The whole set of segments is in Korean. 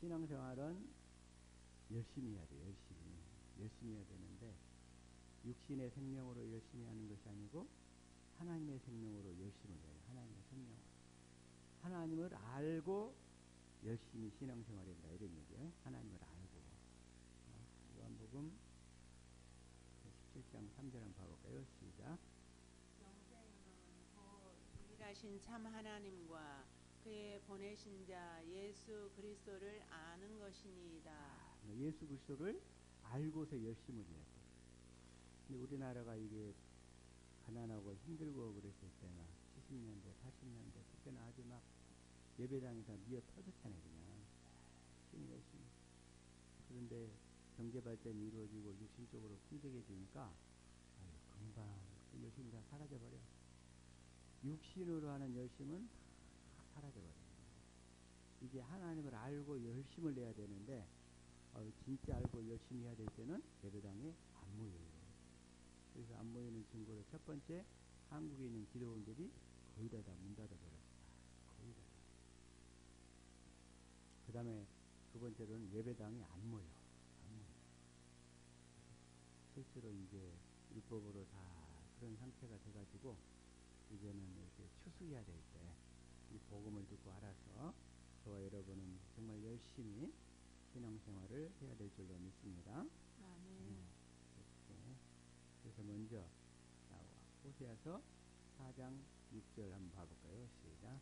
신앙생활은 열심히 해야 돼요. 열심히 해야 되는데 육신의 생명으로 열심히 하는 것이 아니고 하나님의 생명으로 열심을 해야 돼요. 하나님의 생명으로. 하나님을 알고 열심히 신앙생활을 한다 이런 얘기예요. 하나님을 알고. 요한복음 17장 3절 한번 봐볼까요? 시작. 영생은 곧 유일하신 참 하나님과 그의 보내신 자 예수 그리스도를 아는 것이니이다. 예수 그리스도를 알고서 열심을 해야 돼. 근데 우리나라가 이게 가난하고 힘들고 그랬을 때나 70년대, 80년대 그때는 아주 막 예배당이 다 미어 터졌잖아요. 열심히. 그런데 경제 발전이 이루어지고 육신적으로 풍족해지니까 금방 그 열심이 다 사라져버려. 육신으로 하는 열심은 다 사라져버려요. 이제 하나님을 알고 열심을 내야 되는데 진짜 알고 열심히 해야 될 때는 예배당에 안 모여요. 그래서 안 모이는 증거로 첫 번째 한국에 있는 기도원들이 거의 다 문 닫아버렸다. 거의 다. 그 다음에 두 번째로는 예배당에 안 모여. 실제로 이제 율법으로 다 그런 상태가 돼가지고 이제는 이렇게 추수해야 될 때 이 복음을 듣고 알아서 저와 여러분은 정말 열심히 신앙생활을 해야 될 줄로 믿습니다. 그래서 먼저 호세아서 4장 6절 한번 봐볼까요? 시작.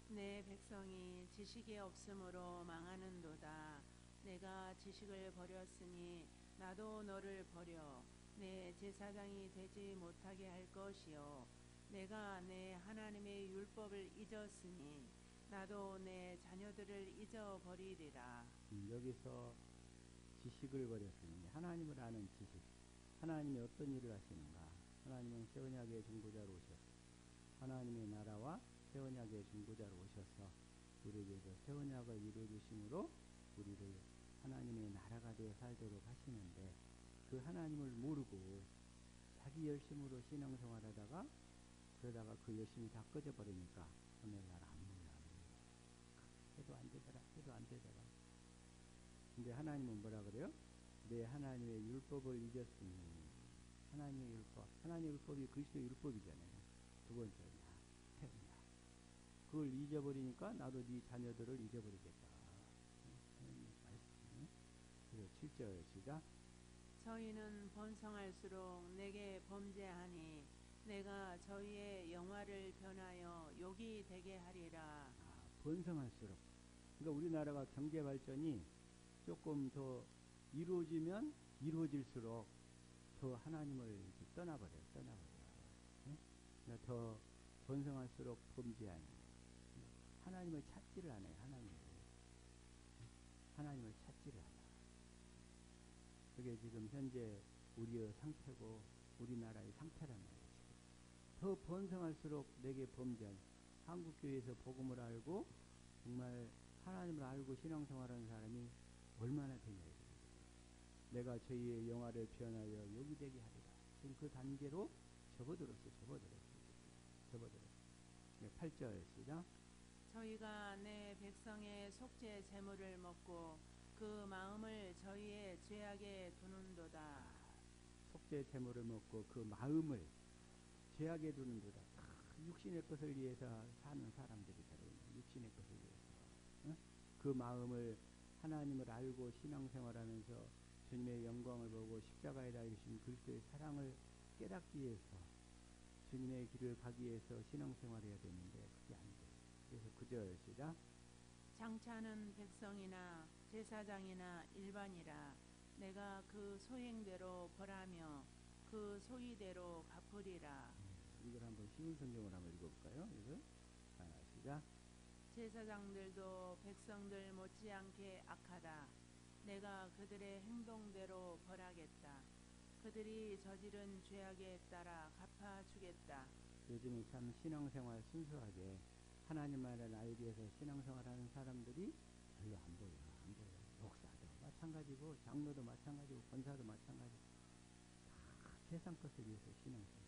내 백성이 지식이 없으므로 망하는도다. 내가 지식을 버렸으니 나도 너를 버려 내 제사장이 되지 못하게 할 것이요 내가 내 하나님의 율법을 잊었으니 나도 내 자녀들을 잊어버리리라. 여기서 지식을 버렸으니 하나님을 아는 지식. 하나님이 어떤 일을 하시는가. 하나님은 새 언약의 중보자로 오셨어. 하나님의 나라와 새 언약의 중보자로 오셔서 우리에게서 새 언약을 이루어주심으로 우리를 하나님의 나라가 되어 살도록 하시는데 그 하나님을 모르고 자기 열심으로 신앙생활하다가 그러다가 그 열심이 다 꺼져버리니까 오늘날 안 모여. 해도 안 되더라. 근데 하나님은 뭐라 그래요? 내 하나님의 율법을 잊었으니 하나님의 율법이 그리스도의 율법이잖아요. 두 번째냐, 태우냐. 그걸 잊어버리니까 나도 네 자녀들을 잊어버리겠다. 그래서 7절 시작. 저희는 번성할수록 내게 범죄하니 내가 저희의 영화를 변하여 욕이 되게 하리라. 번성할수록. 그러니까 우리나라가 경제 발전이 조금 더 이루어지면 이루어질수록 더 하나님을 떠나버려요. 네? 그러니까 더 번성할수록 범죄하니 하나님을 찾지를 않아요. 하나님을 찾지를 않아. 그게 지금 현재 우리의 상태고 우리나라의 상태란 말이에요. 더 번성할수록 내게 범죄하니 한국교회에서 복음을 알고 정말 하나님을 알고 신앙생활하는 사람이 얼마나 되냐. 내가 저희의 영화를 변하여 욕이 되게 하리라. 지금 그 단계로 접어들었어요. 8절 시작. 저희가 내 백성의 속죄 제물을 먹고 그 마음을 저희의 죄악에 두는도다. 속죄 제물을 먹고 그 마음을 죄악에 두는도다. 육신의 것을 위해서 사는 사람들이잖아요. 육신의 것을 위해서. 그 마음을 하나님을 알고 신앙생활하면서 주님의 영광을 보고 십자가에 달리신 그리스도의 사랑을 깨닫기 위해서 주님의 길을 가기 위해서 신앙생활해야 되는데 그게 안 돼요. 그래서 9절 시작. 장차는 백성이나 제사장이나 일반이라 내가 그 소행대로 벌하며 그 소위대로 갚으리라. 이걸 한번 쉬운 성경을 한번 읽어볼까요? 이거 시작. 제사장들도 백성들 못지않게 악하다. 내가 그들의 행동대로 벌하겠다. 그들이 저지른 죄악에 따라 갚아주겠다. 요즘에 참 신앙생활 순수하게 하나님만을 알기 위해서 신앙생활하는 사람들이 별로 안 보여. 목사도 마찬가지고 장로도 마찬가지고 권사도 마찬가지고 다 세상 것을 위해서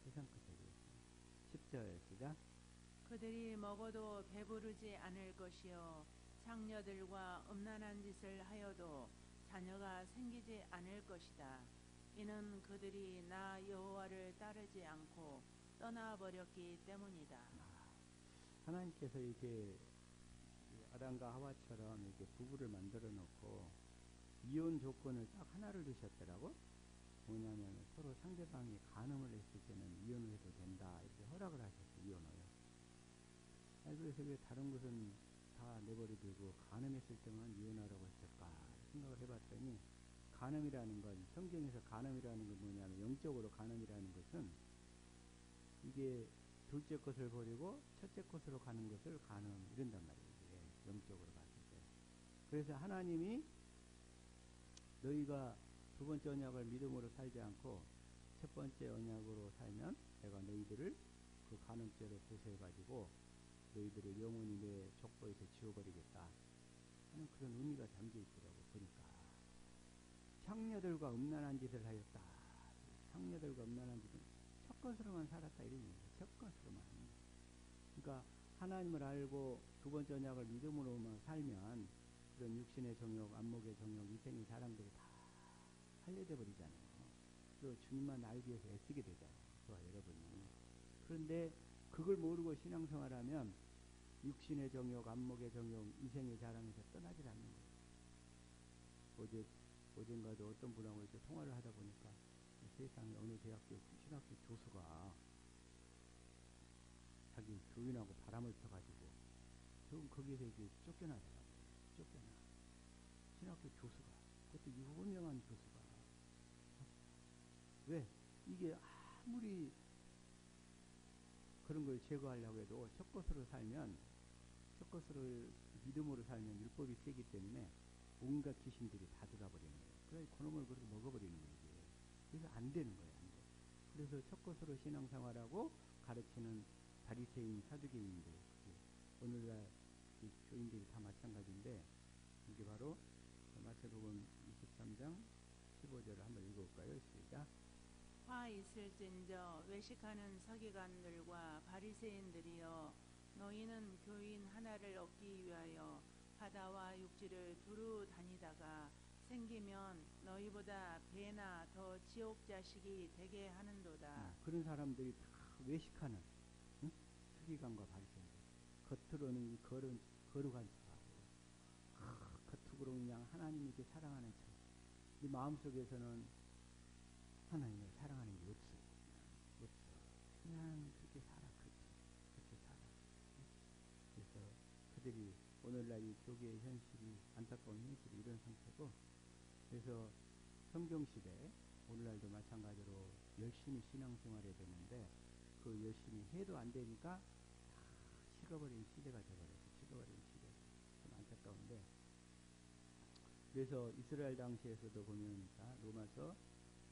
세상 것을 위해서. 10절 시작. 그들이 먹어도 배부르지 않을 것이요 장녀들과 음란한 짓을 하여도 자녀가 생기지 않을 것이다. 이는 그들이 나 여호와를 따르지 않고 떠나버렸기 때문이다. 하나님께서 이렇게 아담과 하와처럼 이렇게 부부를 만들어 놓고 이혼 조건을 딱 하나를 두셨더라고. 뭐냐면 서로 상대방이 간음을 했을 때는 이혼을 해도 된다 이렇게 허락을 하셨어. 이혼을. 그래서 왜 다른 것은 다 내버려두고 간음했을 때만 이혼하라고 했을까 생각을 해봤더니, 간음이라는 건, 성경에서 간음이라는 건 뭐냐면 영적으로 간음이라는 것은 이게 둘째 것을 버리고 첫째 것으로 가는 것을 간음 이런단 말이에요. 이게 영적으로 봤을 때. 그래서 하나님이 너희가 두 번째 언약을 믿음으로 살지 않고 첫 번째 언약으로 살면 내가 너희들을 그 간음죄로 고소해가지고 너희들을 영원히 내 족보에서 지워버리겠다 하는 그런 의미가 담겨있더라고. 보니까 창녀들과 음란한 짓을 하였다. 창녀들과 음란한 짓은 첫 것으로만 살았다 이런 얘기예요. 첫 것으로만. 그러니까 하나님을 알고 두 번째 언약을 믿음으로만 살면 그런 육신의 정욕, 안목의 정욕, 이생의 자랑들이 다 살려져 버리잖아요. 또 주님만 알기 위해서 애쓰게 되잖아요. 저와 여러분이. 그런데 그걸 모르고 신앙생활하면 육신의 정욕, 안목의 정욕, 이생의 자랑에서 떠나질 않는 거예요. 어젠가도 어떤 분하고 이렇게 통화를 하다 보니까 세상에 어느 대학교 신학교 교수가 자기 교인하고 바람을 펴가지고 결국 거기에서 이제 쫓겨나더라고요. 쫓겨나. 신학교 교수가. 그것도 유명한 교수가. 왜? 이게 아무리 그런 걸 제거하려고 해도 첫 것으로 살면, 첫 것으로 믿음으로 살면 율법이 세기 때문에 온갖 귀신들이 다 들어버리는 거예요. 그래 그놈을 그렇게 먹어버리는 거지. 그래서 안 되는 거예요. 안 돼. 그래서 첫 것으로 신앙생활하고 가르치는 바리새인, 사두개인들, 오늘날 이 교인들이 다 마찬가지인데, 이게 바로 마태복음 23장 15절을 한번 읽어볼까요? 시작. 화 있을진저 외식하는 서기관들과 바리새인들이여, 너희는 교인 하나를 얻기 위하여 바다와 육지를 두루 다니다가 생기면 너희보다 배나 더 지옥 자식이 되게 하는도다. 그런 사람들이 다 외식하는, 응? 서기관과 바리새인들. 겉으로는 거룩한 척하고, 겉으로 그냥 하나님 이렇게 사랑하는 척. 이 마음속에서는 하나님을 사랑하는 게 없어요. 없어. 그냥 그렇게 살아. 그렇게 살아. 그래서 그들이 오늘날 이 교계의 현실이, 안타까운 현실이 이런 상태고, 그래서 성경시대 오늘날도 마찬가지로 열심히 신앙생활해야 되는데 그 열심히 해도 안 되니까 다 식어버린 시대가 되어버렸어. 식어버린 시대. 좀 안타까운데, 그래서 이스라엘 당시에서도 보면, 자, 로마서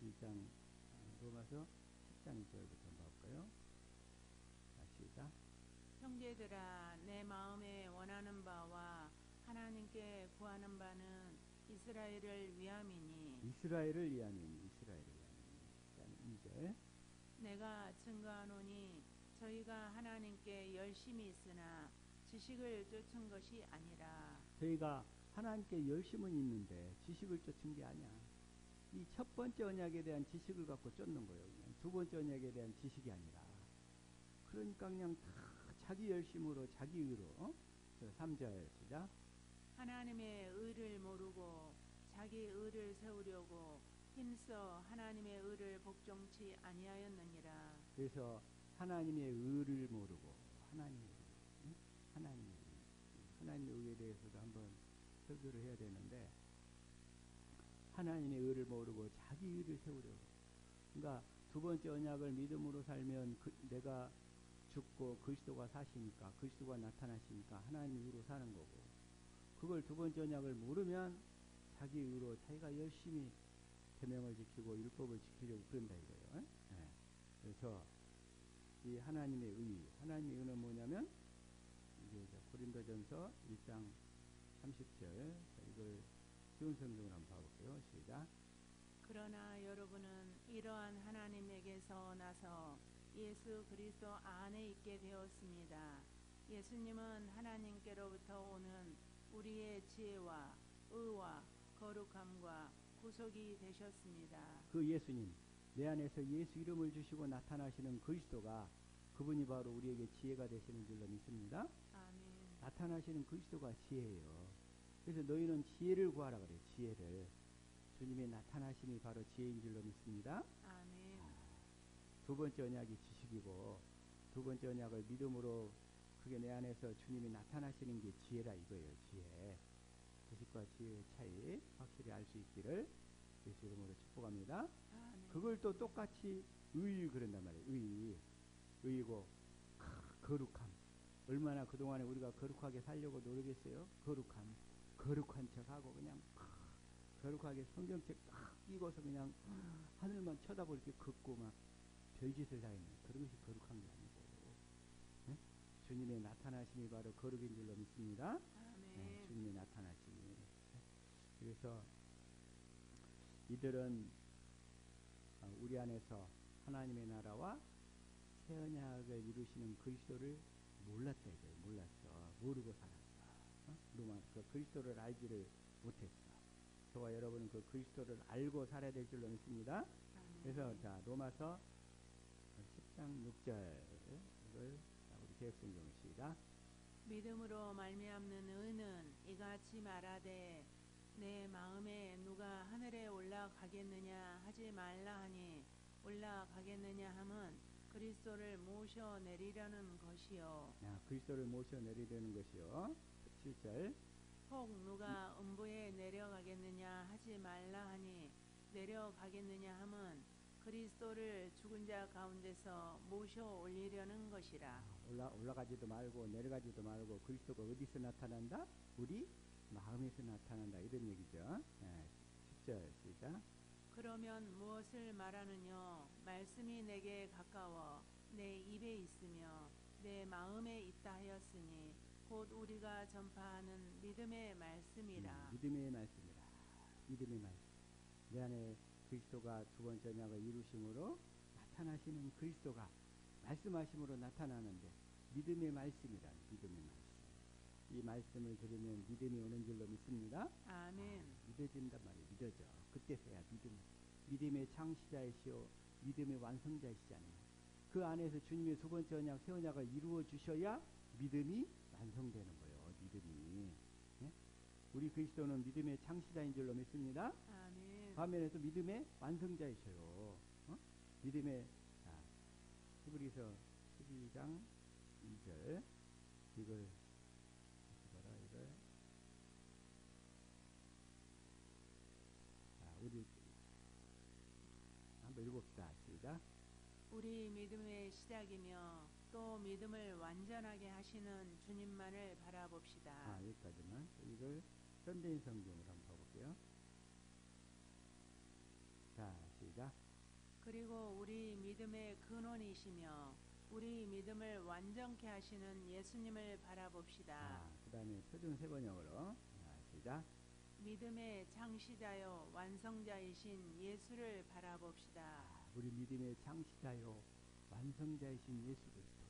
1장, 로마서 10장 1절부터 한번 볼까요? 자, 시작. 형제들아, 내 마음에 원하는 바와 하나님께 구하는 바는 이스라엘을 위함이니, 이스라엘을 위함이니, 이스라엘을 위함이니. 자, 2절. 내가 증거하노니 저희가 하나님께 열심히 있으나 지식을 쫓은 것이 아니라. 저희가 하나님께 열심은 있는데 지식을 쫓은 게 아니야. 이 첫 번째 언약에 대한 지식을 갖고 쫓는 거예요. 그냥 두 번째 언약에 대한 지식이 아니라. 그러니까 그냥 다 자기 열심으로, 자기 의로. 3절 시작. 하나님의 의를 모르고 자기 의를 세우려고 힘써 하나님의 의를 복종치 아니하였느니라. 그래서 하나님의 의를 모르고, 하나님의 의에 대해서도 한번 설교를 해야 되는데, 하나님의 의를 모르고 자기 의를 세우려고. 그러니까 두 번째 언약을 믿음으로 살면 내가 죽고 그리스도가 사시니까, 그리스도가 나타나시니까 하나님의 의로 사는 거고, 그걸 두 번째 언약을 모르면 자기 의로 자기가 열심히 계명을 지키고 율법을 지키려고 그런다 이거예요. 네. 그래서 이 하나님의 의는 뭐냐면, 이게 고린도전서 1장 30절, 이걸 쉬운 성경을 한번 봐볼게요. 시작. 그러나 여러분은 이러한 하나님에게서 나서 예수 그리스도 안에 있게 되었습니다. 예수님은 하나님께로부터 오는 우리의 지혜와 의와 거룩함과 구속이 되셨습니다. 그 예수님, 내 안에서 예수 이름을 주시고 나타나시는 그리스도가 그분이 바로 우리에게 지혜가 되시는 줄로 믿습니다. 아멘. 나타나시는 그리스도가 지혜예요. 그래서 너희는 지혜를 구하라 그래요. 지혜를. 주님의 나타나심이 바로 지혜인 줄로 믿습니다. 아멘. 두 번째 언약이 지식이고 두 번째 언약을 믿음으로 그게 내 안에서 주님이 나타나시는 게 지혜라 이거예요. 지혜. 지식과 지혜의 차이 확실히 알 수 있기를 예수 이름으로 축복합니다. 아멘. 그걸 또 똑같이 의 그런단 말이에요. 의이고 거룩함. 얼마나 그동안에 우리가 거룩하게 살려고 노력했어요. 거룩한 척하고 그냥 거룩하게 성경책 딱 읽어서 그냥 하늘만 쳐다볼 게 걷고 막 별짓을 다 했네. 그런 것이 거룩한 게 아니고 네? 주님의 나타나심이 바로 거룩인 줄로 믿습니다. 아멘. 네, 주님의 나타나심이. 그래서 이들은 우리 안에서 하나님의 나라와 새 언약을 이루시는 그리스도를 몰랐다 이거예요. 몰랐어. 모르고 살았어. 그 그리스도를 알지를 못했어. 저와 여러분은 그 그리스도를 알고 살아야 될 줄로 믿습니다. 그래서 자 로마서 10장 6절을 우리 개혁성경 시작. 믿음으로 말미암는 의는 이같이 말하되 내 마음에 누가 하늘에 올라가겠느냐 하지 말라 하니 올라가겠느냐 함은 그리스도를 모셔 내리려는 것이요. 그리스도를 모셔 내리려는 것이요. 7절. 혹 누가 음부에 내려가겠느냐 하지 말라 하니 내려가겠느냐 함은 그리스도를 죽은 자 가운데서 모셔 올리려는 것이라. 올라가지도 말고 내려가지도 말고 그리스도가 어디서 나타난다? 우리 마음에서 나타난다 이런 얘기죠. 10절 시작. 그러면 무엇을 말하느냐? 말씀이 내게 가까워 내 입에 있으며 내 마음에 있다 하였으니 곧 우리가 전파하는 믿음의 말씀이라. 믿음의 말씀이라. 믿음의 말씀. 내 안에 그리스도가 두 번째 언약을 이루심으로 나타나시는 그리스도가 말씀하심으로 나타나는데 믿음의 말씀이라. 믿음의 말씀. 이 말씀을 들으면 믿음이 오는 줄로 믿습니다. 아멘. 믿어진단 말이에요. 믿어져. 그때서야 믿음의 창시자이시오 믿음의 완성자이시잖아요. 그 안에서 주님의 두 번째 언약 새 언약을 이루어 주셔야 믿음이 완성되는 거예요. 믿음이. 네? 우리 그리스도는 믿음의 창시자인 줄로 믿습니다. 아멘. 반면에 또 믿음의 완성자이셔요. 믿음의 히브리서 12장 2절 이걸 우리 한번 읽읍시다. 시작. 우리 믿음의 시작이며 또 믿음을 완전하게 하시는 주님만을 바라봅시다. 여기까지만. 이걸 현대인 성경으로 한번 봐볼게요. 자, 시작. 그리고 우리 믿음의 근원이시며 우리 믿음을 완전케 하시는 예수님을 바라봅시다. 그 다음에 표준 세번역으로. 시작. 믿음의 창시자요 완성자이신 예수를 바라봅시다. 우리 믿음의 창시자요 완성자이신 예수 그리스도.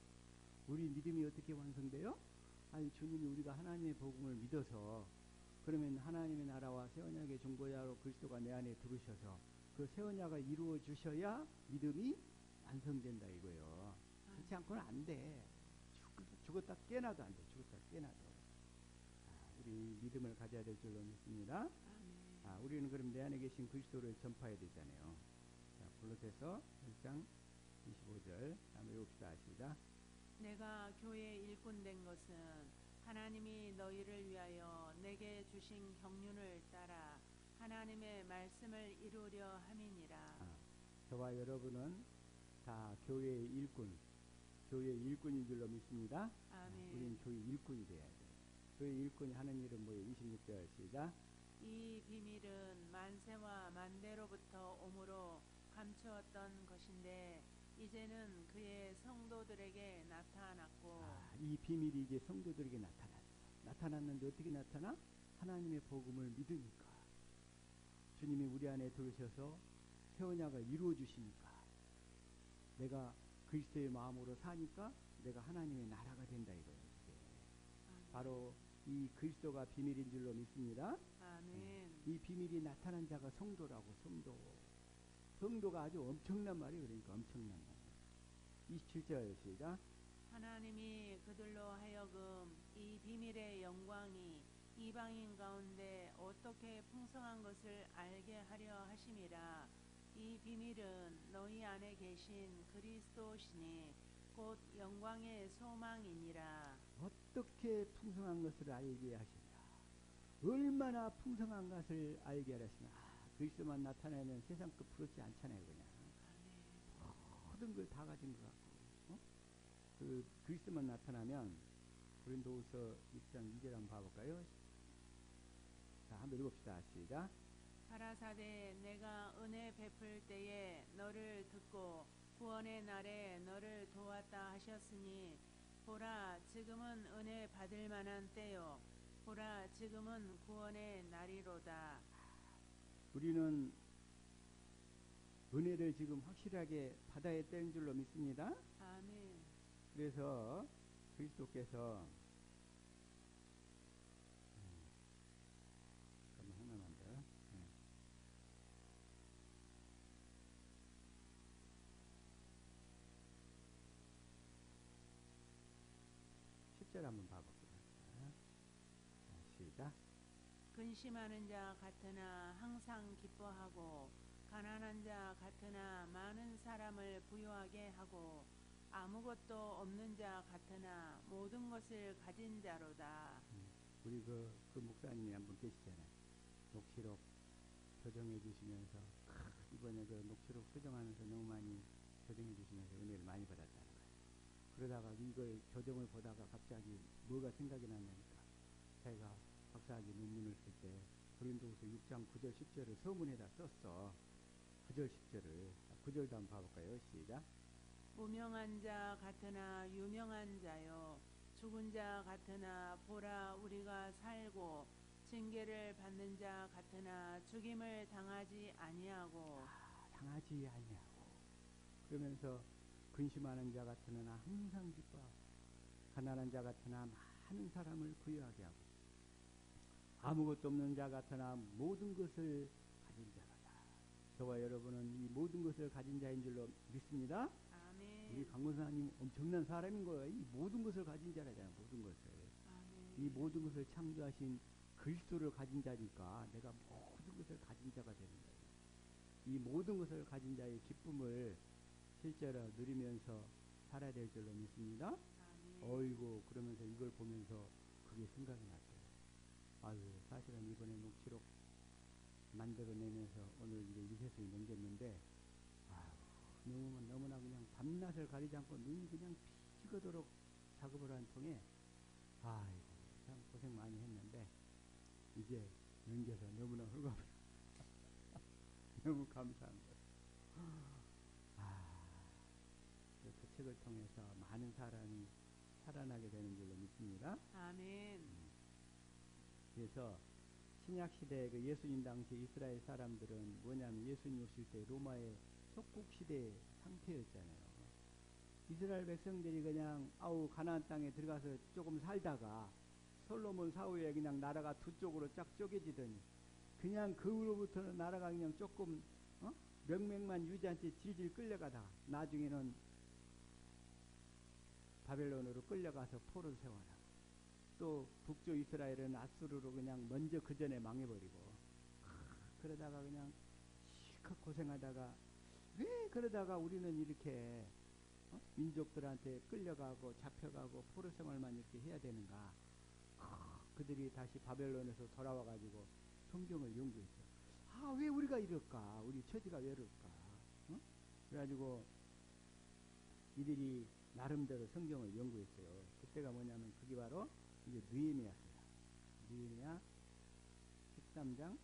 우리 믿음이 어떻게 완성돼요? 아니 주님이 우리가 하나님의 복음을 믿어서 그러면 하나님의 나라와 새 언약의 중보자로 그리스도가 내 안에 들으셔서 그 새 언약을 이루어 주셔야 믿음이 완성된다 이거예요. 그렇지 않고는 안 돼. 죽었다 깨나도 안 돼. 죽었다 깨나도. 우리 믿음을 가져야 될 줄로 믿습니다. 우리는 그럼 내 안에 계신 그리스도를 전파해야 되잖아요. 자, 골로새서 1장 25절 한번 읽읍시다. 시작. 내가 교회 일꾼 된 것은 하나님이 너희를 위하여 내게 주신 경륜을 따라 하나님의 말씀을 이루려 함이니라. 저와 여러분은 다 교회의 일꾼인 줄로 믿습니다. 아멘. 우리는 교회 일꾼이 돼야 돼. 교회 일꾼이 하는 일은 뭐예요? 26절 시작. 이 비밀은 만세와 만대로부터 오므로 감추었던 것인데 이제는 그의 성도들에게 나타났고. 이 비밀이 이제 성도들에게 나타났는데 어떻게 나타나? 하나님의 복음을 믿으니까. 주님이 우리 안에 들으셔서 새 언약을 이루어 주시니까 내가 그리스도의 마음으로 사니까 내가 하나님의 나라가 된다 이거예요. 바로 이 그리스도가 비밀인 줄로 믿습니다. 아멘. 이 비밀이 나타난 자가 성도라고. 성도가 아주 엄청난 말이에요. 그러니까 엄청난 말. 27절 시작. 하나님이 그들로 하여금 이 비밀의 영광이 이방인 가운데 어떻게 풍성한 것을 알게 하려 하심이라. 이 비밀은 너희 안에 계신 그리스도시니 곧 영광의 소망이니라. 어떻게 풍성한 것을 알게 하시냐. 얼마나 풍성한 것을 알게 하시냐. 그리스도만 나타내면 세상 것 부럽지 않잖아요. 그냥 모든 걸 다 가진 것 같고, 그 그리스도만 나타나면. 고린도후서 6장 2절 한번 봐볼까요? 자, 한번 읽읍시다. 시작. 가라사대 내가 은혜 베풀 때에 너를 듣고 구원의 날에 너를 도왔다 하셨으니 보라 지금은 은혜 받을 만한 때요 보라 지금은 구원의 날이로다. 우리는 은혜를 지금 확실하게 받아야 되는 줄로 믿습니다. 아멘. 그래서 그리스도께서 하나만 더. 10절 한번 봐볼게요. 시작. 근심하는 자 같으나 항상 기뻐하고 가난한 자 같으나 많은 사람을 부유하게 하고 아무것도 없는 자 같으나 모든 것을 가진 자로다. 우리 그 목사님이 한 분 계시잖아요. 녹취록 교정해 주시면서 이번에 그 녹취록 수정하면서 너무 많이 교정해 주시면서 은혜를 많이 받았다는 거예요. 그러다가 이걸 교정을 보다가 갑자기 뭐가 생각이 났냐니까 자기가 박사학위 논문을 쓸 때 고린도후서 6장 9절 10절을 서문에다 썼어. 9절 10절을. 9절도 한번 봐볼까요? 시작. 무명한 자 같으나 유명한 자요 죽은 자 같으나 보라 우리가 살고 징계를 받는 자 같으나 죽임을 당하지 아니하고. 당하지 아니하고. 그러면서 근심하는 자 같으나 항상 기뻐하고 가난한 자 같으나 많은 사람을 부유하게 하고 아무것도 없는 자 같으나 모든 것을 가진 자로다. 저와 여러분은 이 모든 것을 가진 자인 줄로 믿습니다. 아멘. 우리 강원사님 엄청난 사람인 거예요. 이 모든 것을 가진 자라잖아요. 모든 것을. 아멘. 이 모든 것을 창조하신 그리스도를 가진 자니까 내가 모든 것을 가진 자가 되는 거예요. 이 모든 것을 가진 자의 기쁨을 실제로 누리면서 살아야 될 줄로 믿습니다. 아멘. 어이구 그러면서 이걸 보면서 그게 생각이 났어요. 아유 사실은 이번에 녹취록 만들어내면서 오늘 이제 유세수에 넘겼는데 아유 너무나 그냥 밤낮을 가리지 않고 눈이 그냥 피지거도록 작업을 한 통에 아이고 참 고생 많이 했는데 이제 넘겨서 너무나 훌륭합니다. 너무 감사한 거예요. 그 책을 통해서 많은 사람이 살아나게 되는 줄로 믿습니다. 아멘. 그래서 신약 시대 그 예수님 당시 이스라엘 사람들은 뭐냐면 예수님 오실 때 로마의 속국 시대 상태였잖아요. 이스라엘 백성들이 그냥 가나안 땅에 들어가서 조금 살다가 솔로몬 사후에 그냥 나라가 두 쪽으로 쫙 쪼개지더니 그냥 그 후로부터는 나라가 그냥 조금 명맥만 유지한 채 질질 끌려가다가 나중에는 바벨론으로 끌려가서 포로를 생활하고 또 북쪽 이스라엘은 아수르로 그냥 먼저 그 전에 망해버리고 그러다가 그냥 실컷 고생하다가 왜 그러다가 우리는 이렇게 민족들한테 끌려가고 잡혀가고 포로 생활만 이렇게 해야 되는가. 그들이 다시 바벨론에서 돌아와가지고 성경을 연구했죠. 왜 우리가 이럴까? 우리 처지가 왜 이럴까? 그래가지고 이들이 나름대로 성경을 연구했어요. 그때가 뭐냐면 그게 바로 이제 느헤미야입니다. 느헤미야 13장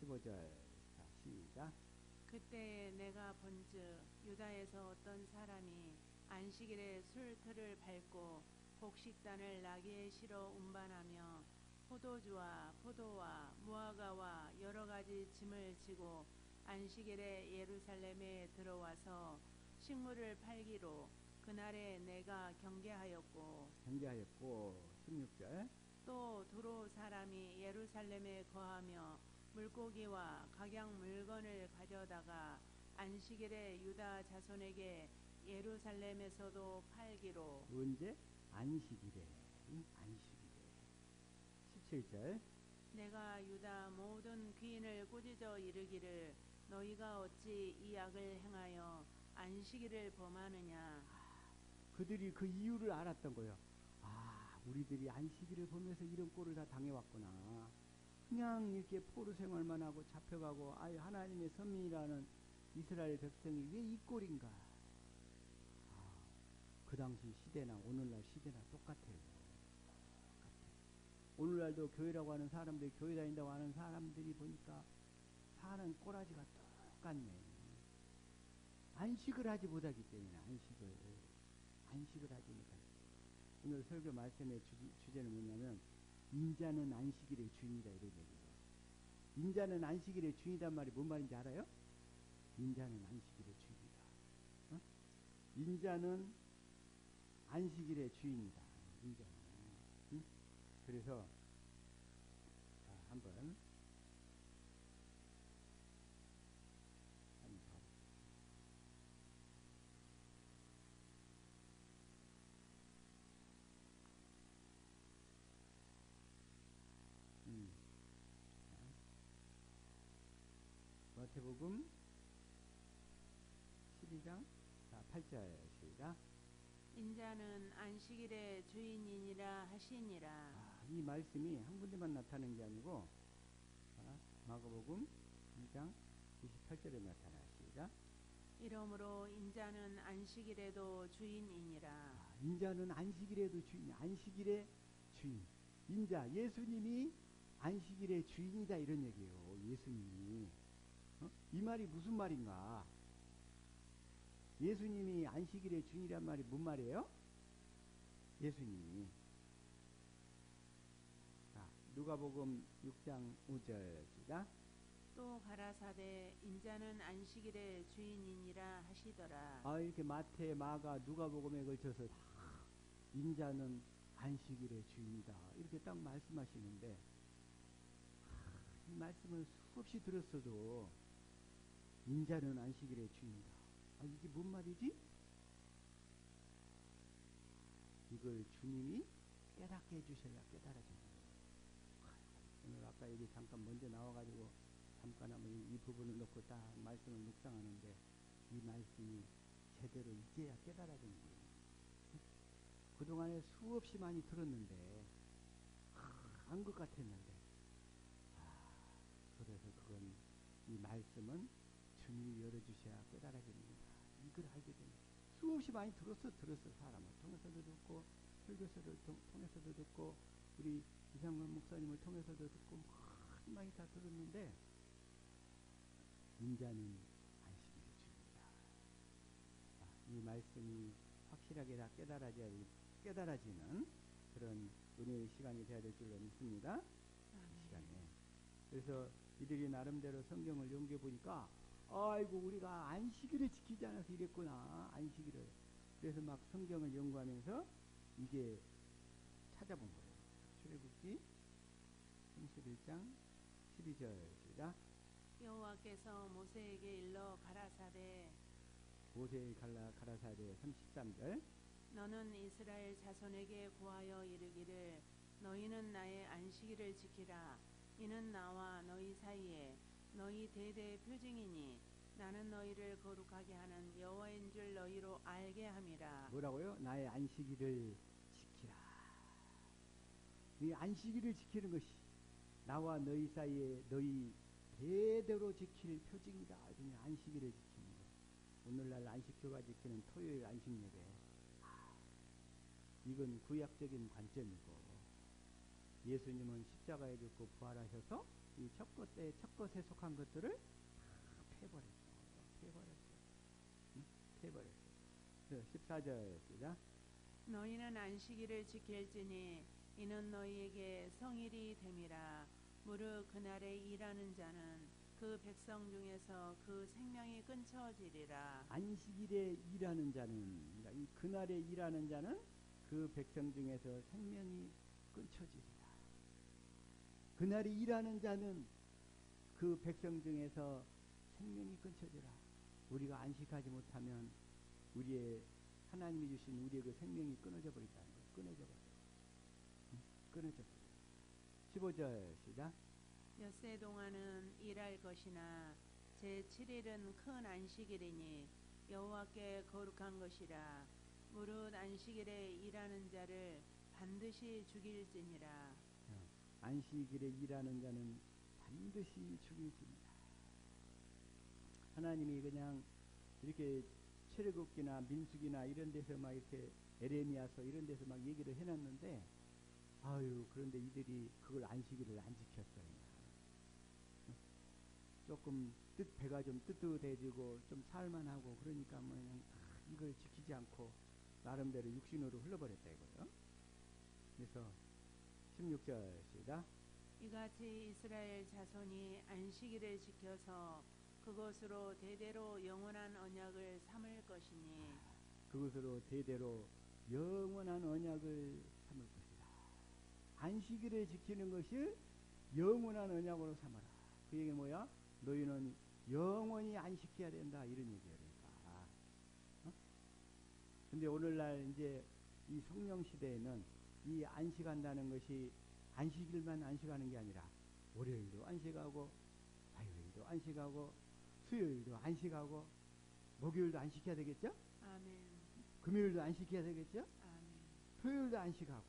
15절. 자, 시작. 그때 내가 본즉 유다에서 어떤 사람이 안식일에 술틀을 밟고 곡식단을 나귀에 실어 운반하며 포도주와 포도와 무화과와 여러 가지 짐을 지고 안식일에 예루살렘에 들어와서 식물을 팔기로 그날에 내가 경계하였고 16절. 또 두로 사람이 예루살렘에 거하며 물고기와 각양 물건을 가져다가 안식일에 유다 자손에게 예루살렘에서도 팔기로. 언제? 안식일에. 안식일에. 17절. 내가 유다 모든 귀인을 꾸짖어 이르기를 너희가 어찌 이 악을 행하여 안식일을 범하느냐. 그들이 그 이유를 알았던 거예요. 아, 우리들이 안식일을 보면서 이런 꼴을 다 당해왔구나. 그냥 이렇게 포로 생활만 하고 잡혀가고, 아유, 하나님의 선민이라는 이스라엘 백성이 왜 이 꼴인가. 아, 그 당시 시대나 오늘날 시대나 똑같아요. 오늘날도 교회라고 하는 사람들이, 교회 다닌다고 하는 사람들이 보니까 사는 꼬라지가 똑같네. 안식을 하지 못하기 때문에. 안식을 하지 못하기. 오늘 설교 말씀의 주제는 뭐냐면 인자는 안식일의 주인이다, 이런 얘기예요. 인자는 안식일의 주인이란 말이 뭔 말인지 알아요? 인자는 안식일의 주인이다. 어? 인자는 안식일의 주인이다. 인자는. 응? 그래서 자, 한번 마태복음 12장 8절 시작. 인자는 안식일의 주인이니라 하시니라. 아, 이 말씀이 한 군데만 나타나는 게 아니고 마가복음 2장 28절에 나타나시죠. 이러므로 인자는 안식일에도 주인이니라. 아, 인자는 안식일에도 주인, 안식일의 주인. 인자, 예수님이 안식일의 주인이다, 이런 얘기예요. 예수님이. 이 말이 무슨 말인가? 예수님이 안식일의 주인이란 말이 뭔 말이에요? 예수님이. 자, 누가복음 6장 5절 시작. 또 가라사대 인자는 안식일의 주인이니라 하시더라. 아, 이렇게 마태, 마가, 누가복음에 걸쳐서 다 인자는 안식일의 주인이다, 이렇게 딱 말씀하시는데, 이 말씀을 수없이 들었어도 인자는 안식일의 주인이다. 아, 이게 뭔 말이지? 이걸 주님이 깨닫게 해주셔야 깨달아지는 거예요. 오늘 아까 여기 잠깐 먼저 나와가지고 잠깐 한번 이 부분을 놓고 딱 말씀을 묵상하는데, 이 말씀이 제대로 이제야 깨달아지는 거예요. 그동안에 수없이 많이 들었는데 안 것 같았는데, 그래서 그건, 이 말씀은 주님이 열어주셔야 깨달아집니다. 이걸 알게 됩니다. 수없이 많이 들었어. 사람을 통해서도 듣고, 설교서를 통해서도 듣고, 우리 이상근 목사님을 통해서도 듣고, 많이 다 들었는데, 인자는 안식일의 주입니다. 이 말씀이 확실하게 다 깨달아지는 그런 은혜의 시간이 되어야 될 줄로 믿습니다. 이 시간에. 그래서 이들이 나름대로 성경을 연구해 보니까, 아이고, 우리가 안식일을 지키지 않아서 이랬구나, 안식일을. 그래서 막 성경을 연구하면서 이게 찾아본 거예요. 출애굽기 31장 12절 시작. 여호와께서 모세에게 일러 가라사대, 모세의 가라사대 33절. 너는 이스라엘 자손에게 구하여 이르기를 너희는 나의 안식일을 지키라. 이는 나와 너희 사이에 너희 대대의 표징이니 나는 너희를 거룩하게 하는 여호와인 줄 너희로 알게 함이라. 뭐라고요? 나의 안식일을 지키라. 이 안식일을 지키는 것이 나와 너희 사이에 너희 대대로 지킬 표징이다. 안식일을 지키는 것. 오늘날 안식교가 지키는 토요일 안식 예배. 이건 구약적인 관점이고, 예수님은 십자가에 죽고 부활하셔서 이 첫것에 속한 것들을 다 패버렸어요. 패버렸어요. 14절 시작. 너희는 안식일을 지킬지니 이는 너희에게 성일이 됨이라. 무릇 그날에 일하는 자는 그 백성 중에서 그 생명이 끊쳐지리라. 안식일에 일하는 자는, 그러니까 이 그날에 일하는 자는 그 백성 중에서 생명이 끊쳐지리라. 그날이 일하는 자는 그 백성 중에서 생명이 끊쳐지라. 우리가 안식하지 못하면 우리의 하나님이 주신 우리의 그 생명이 끊어져 버린다는 거예요. 끊어져 버려요. 끊어져 버려요. 15절 시작. 엿새 동안은 일할 것이나 제7일은 큰 안식일이니 여호와께 거룩한 것이라. 무릇 안식일에 일하는 자를 반드시 죽일지니라. 안식일에 일하는 자는 반드시 죽일지니라. 하나님이 그냥 이렇게 출애굽기나 민수기나 이런 데서 막 이렇게 에레미야서 이런 데서 막 얘기를 해놨는데, 아유, 그런데 이들이 그걸 안식일을 안 지켰어요. 조금 배가 좀 뜨뜻해지고 좀 살만하고 그러니까 뭐 그냥 이걸 지키지 않고 나름대로 육신으로 흘러버렸다 이거예요. 그래서 16절 시작. 이같이 이스라엘 자손이 안식일을 지켜서 그것으로 대대로 영원한 언약을 삼을 것이니. 그것으로 대대로 영원한 언약을 삼을 것이다. 안식일을 지키는 것이 영원한 언약으로 삼아라. 그 얘기 뭐야? 너희는 영원히 안식해야 된다 이런 얘기예요. 그러니까. 근데 오늘날 이제 이 성령 시대에는 이 안식한다는 것이 안식일만 안식하는 게 아니라 월요일도 안식하고 화요일도 안식하고 수요일도 안식하고 목요일도 안식해야 되겠죠? 아멘. 금요일도 안식해야 되겠죠? 아멘. 토요일도 안식하고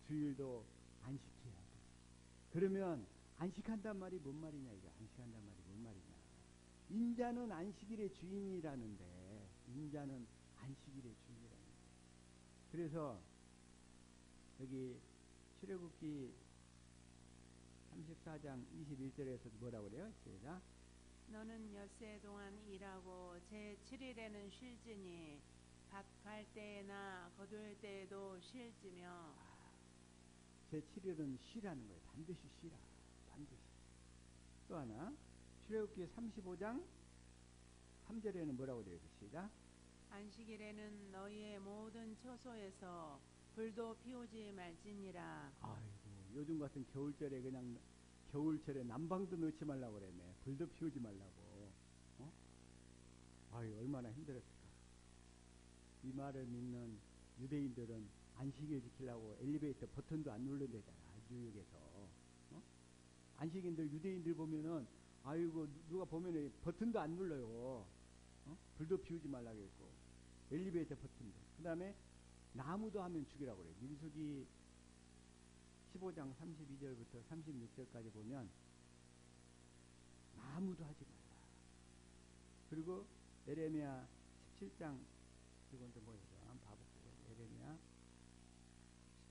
주일도 안식해야 돼. 그러면 안식한단 말이 뭔 말이냐 이거. 안식한단 말이 뭔 말이냐. 인자는 안식일의 주인이라는데, 인자는 안식일의 주인이라는데. 그래서 여기 출애굽기 34장 21절에서 뭐라고 그래요? 시작. 너는 엿새 동안 일하고 제7일에는 쉴지니 밭 갈 때나 거둘 때에도 쉴지며. 제7일은 쉬라는 거예요. 반드시 쉬라. 반드시. 또 하나 출애굽기 35장 3절에는 뭐라고 되어 있어요? 시작. 안식일에는 너희의 모든 처소에서 불도 피우지 말지니라. 아이고, 요즘 같은 겨울철에 그냥 겨울철에 난방도 넣지 말라고 그랬네. 불도 피우지 말라고. 아유, 얼마나 힘들었을까. 이 말을 믿는 유대인들은 안식일 지키려고 엘리베이터 버튼도 안 누른대잖아. 뉴욕에서. 안식인들 유대인들 보면은 아이고 누가 보면은 버튼도 안 눌러요. 불도 피우지 말라고 했고 엘리베이터 버튼도. 그 다음에 나무도 하면 죽이라고 그래. 민수기 15장 32절부터 36절까지 보면 나무도 하지 말라. 그리고 에레미야 17장 이건 좀 뭐예요? 한번 봐볼게요. 에레미야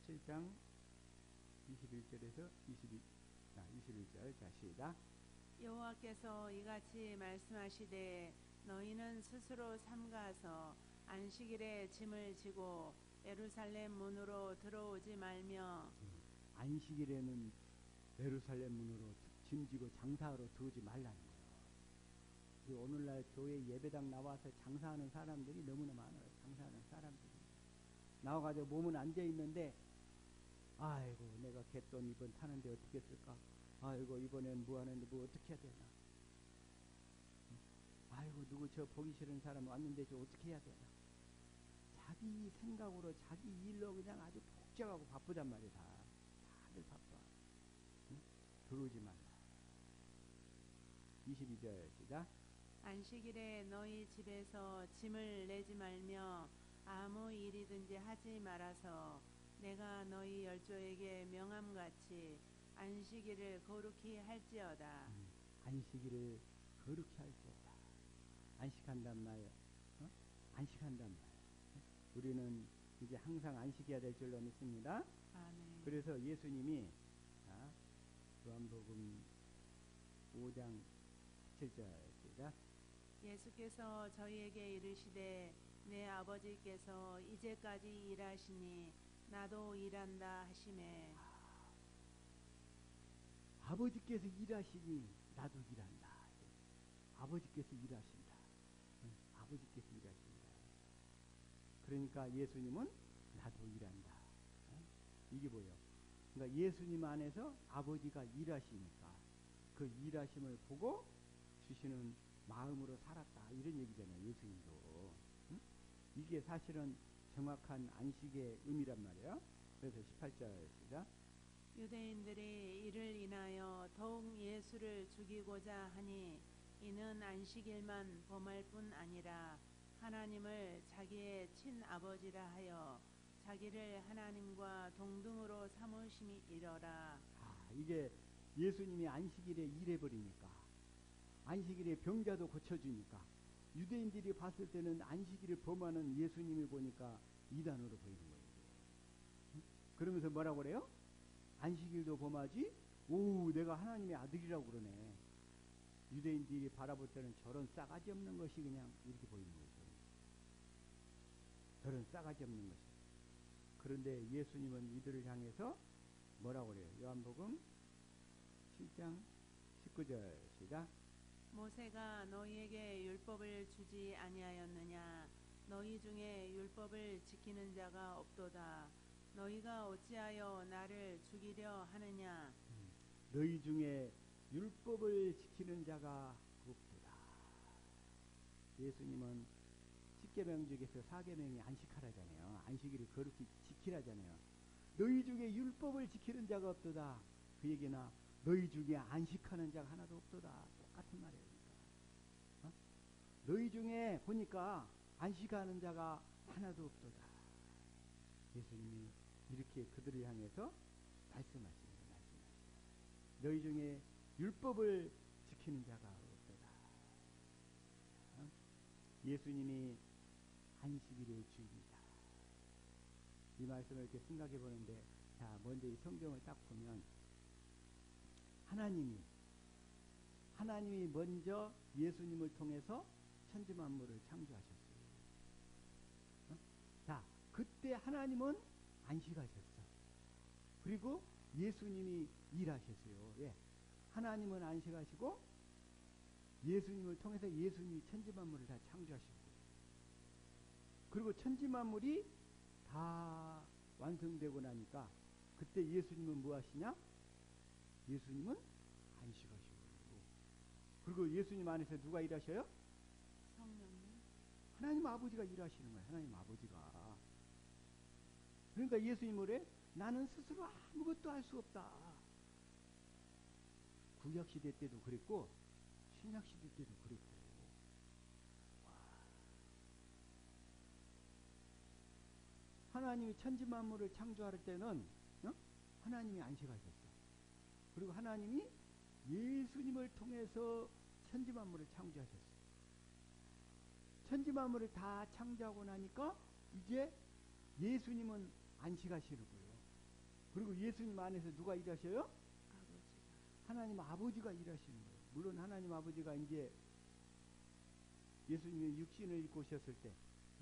17장 21절에서 21절. 자, 시작. 여호와께서 이같이 말씀하시되 너희는 스스로 삼가서 안식일에 짐을 지고 예루살렘 문으로 들어오지 말며. 안식일에는 예루살렘 문으로 짐지고 장사하러 들어오지 말라는 거예요. 그리고 오늘날 교회 예배당 나와서 장사하는 사람들이 너무나 많아요. 장사하는 사람들이 나와가지고 몸은 앉아 있는데, 아이고 내가 갯돈 이번 타는데 어떻게 쓸까? 아이고 이번엔 뭐 하는데 뭐 어떻게 해야 되나? 아이고 누구 저 보기 싫은 사람 왔는데 저 어떻게 해야 되나? 자기 생각으로 자기 일로 그냥 아주 복잡하고 바쁘단 말이야. 다들 바빠. 응? 들어오지 말라. 22절 시작. 안식일에 너희 집에서 짐을 내지 말며 아무 일이든지 하지 말아서 내가 너희 열조에게 명함같이 안식일을 거룩히 할지어다. 안식일을 거룩히 할지어다. 안식한단 말, 안식한단 말. 우리는 이제 항상 안식해야 될 줄로 믿습니다. 아멘. 그래서 예수님이 요한복음 5장 7절 시작. 예수께서 저희에게 이르시되 내 아버지께서 이제까지 일하시니 나도 일한다 하시매. 아버지께서 일하시니 나도 일한다. 아버지께서 일하신다. 아버지께서 일하신다. 그러니까 예수님은 나도 일한다. 이게 뭐예요? 그러니까 예수님 안에서 아버지가 일하시니까 그 일하심을 보고 주시는 마음으로 살았다 이런 얘기잖아요. 예수님도. 응? 이게 사실은 정확한 안식의 의미란 말이에요. 그래서 18절 시작. 유대인들이 이를 인하여 더욱 예수를 죽이고자 하니 이는 안식일만 범할 뿐 아니라 하나님을 자기의 친아버지라 하여 자기를 하나님과 동등으로 삼으심이러라. 이게 예수님이 안식일에 일해버리니까 안식일에 병자도 고쳐주니까 유대인들이 봤을 때는 안식일을 범하는 예수님을 보니까 이단으로 보이는 거예요. 응? 그러면서 뭐라고 그래요? 안식일도 범하지? 오, 내가 하나님의 아들이라고 그러네. 유대인들이 바라볼 때는 저런 싸가지 없는 것이 그냥 이렇게 보이는 거죠. 저런 싸가지 없는 것이. 그런데 예수님은 이들을 향해서 뭐라고 그래요? 요한복음 7장 19절 시작. 모세가 너희에게 율법을 주지 아니하였느냐? 너희 중에 율법을 지키는 자가 없도다. 너희가 어찌하여 나를 죽이려 하느냐? 너희 중에 율법을 지키는 자가 없도다. 예수님은 10계명 중에서 4계명이 안식하라잖아요. 안식일을 거룩히 지키라잖아요. 너희 중에 율법을 지키는 자가 없도다. 그 얘기나 너희 중에 안식하는 자가 하나도 없도다. 똑같은 말이에요. 그러니까. 너희 중에 보니까 안식하는 자가 하나도 없도다. 예수님이 이렇게 그들을 향해서 말씀하십니다. 너희 중에 율법을 지키는 자가 없도다. 예수님이 안식일의 주인이다. 이 말씀을 이렇게 생각해 보는데, 자, 먼저 이 성경을 딱 보면 하나님이 먼저 예수님을 통해서 천지 만물을 창조하셨어요. 자, 그때 하나님은 안식하셨어. 그리고 예수님이 일하셨어요. 예. 하나님은 안식하시고 예수님을 통해서 예수님이 천지 만물을 다 창조하시고, 그리고 천지 만물이 다 완성되고 나니까 그때 예수님은 뭐 하시냐? 예수님은 안식하시고, 그리고 예수님 안에서 누가 일하셔요? 성령님. 하나님 아버지가 일하시는 거예요. 하나님 아버지가. 그러니까 예수님이 뭐래? 나는 스스로 아무것도 할 수 없다. 구약시대 때도 그랬고 신약시대 때도 그랬고. 하나님이 천지 만물을 창조할 때는 하나님이 안식하셨어. 그리고 하나님이 예수님을 통해서 천지 만물을 창조하셨어. 천지 만물을 다 창조하고 나니까 이제 예수님은 안식하시는 거예요. 그리고 예수님 안에서 누가 일하셔요? 아버지가. 하나님 아버지가 일하시는 거예요. 물론 하나님 아버지가 이제 예수님이 육신을 입고 오셨을 때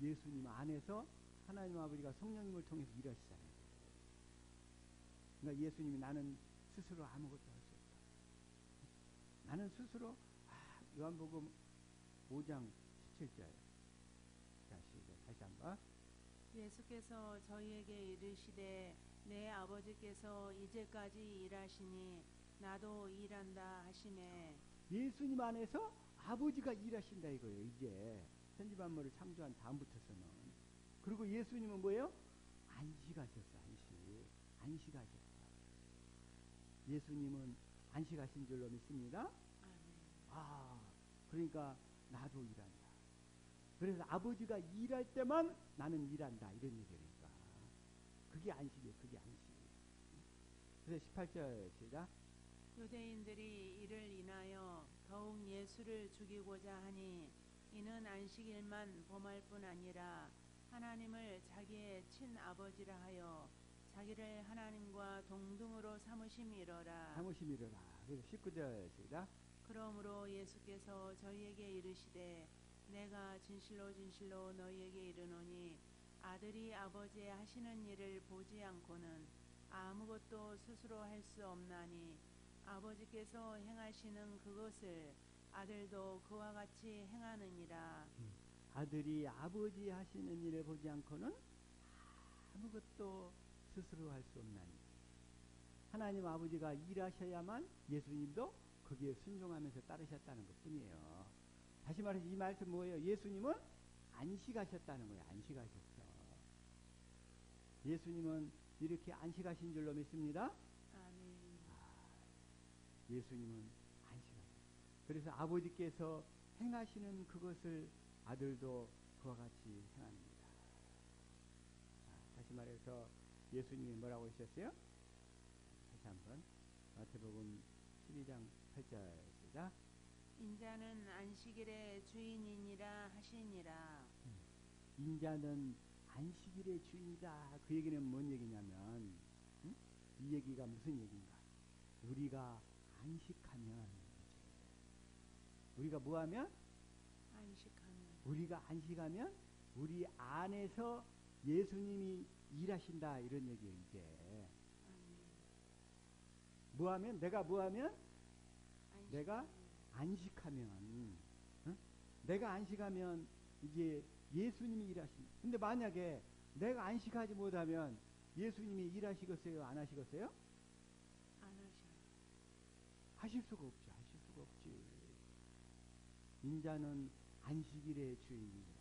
예수님 안에서 하나님 아버지가 성령님을 통해서 일하시잖아요. 그러니까 예수님이 나는 스스로 아무것도 할 수 없다. 나는 스스로 요한복음 5장 17절. 다시 한번. 예수께서 저희에게 이르시되 내 아버지께서 이제까지 일하시니 나도 일한다 하시매. 예수님 안에서 아버지가 일하신다 이거예요. 이제 천지 만물을 창조한 다음부터서는. 그리고 예수님은 뭐예요? 안식하셨어. 안식하셨어. 예수님은 안식하신 줄로 믿습니다. 그러니까 나도 일한다. 그래서 아버지가 일할 때만 나는 일한다 이런 얘기니까 그게 안식이에요. 그게 안식. 그래서 18절 시작. 유대인들이 이를 인하여 더욱 예수를 죽이고자 하니 이는 안식일만 범할 뿐 아니라 하나님을 자기의 친아버지라 하여 자기를 하나님과 동등으로 삼으심이러라. 그래서 19절 시작. 그러므로 예수께서 저희에게 이르시되 내가 진실로 너희에게 이르노니 아들이 아버지의 하시는 일을 보지 않고는 아무것도 스스로 할 수 없나니 아버지께서 행하시는 그것을 아들도 그와 같이 행하느니라. 아들이 아버지 하시는 일을 보지 않고는 아무것도 스스로 할 수 없나니. 하나님 아버지가 일하셔야만 예수님도 거기에 순종하면서 따르셨다는 것 뿐이에요. 다시 말해서 이 말씀 뭐예요? 예수님은 안식하셨다는 거예요. 안식하셨어. 예수님은 이렇게 안식하신 줄로 믿습니다. 아멘. 예수님은 안식하셨어요. 그래서 아버지께서 행하시는 그것을 아들도 그와 같이 행합니다. 다시 말해서 예수님이 뭐라고 하셨어요? 다시 한번 마태복음 12장 8절 시작. 인자는 안식일의 주인이니라 하시니라. 인자는 안식일의 주인이다. 그 얘기는 뭔 얘기냐면, 이 얘기가 무슨 얘기인가? 우리가 안식하면, 우리가 뭐하면? 안식하면. 우리가 안식하면 우리 안에서 예수님이 일하신다, 이런 얘기예요. 이제 뭐하면? 내가 뭐하면? 내가 안식하면, 내가 안식하면 이제 예수님이 일하신다. 근데 만약에 내가 안식하지 못하면 예수님이 일하시겠어요? 안 하시겠어요? 안 하셔. 하실 수가 없지. 하실 수가 없지. 인자는 안식일의 주인이다.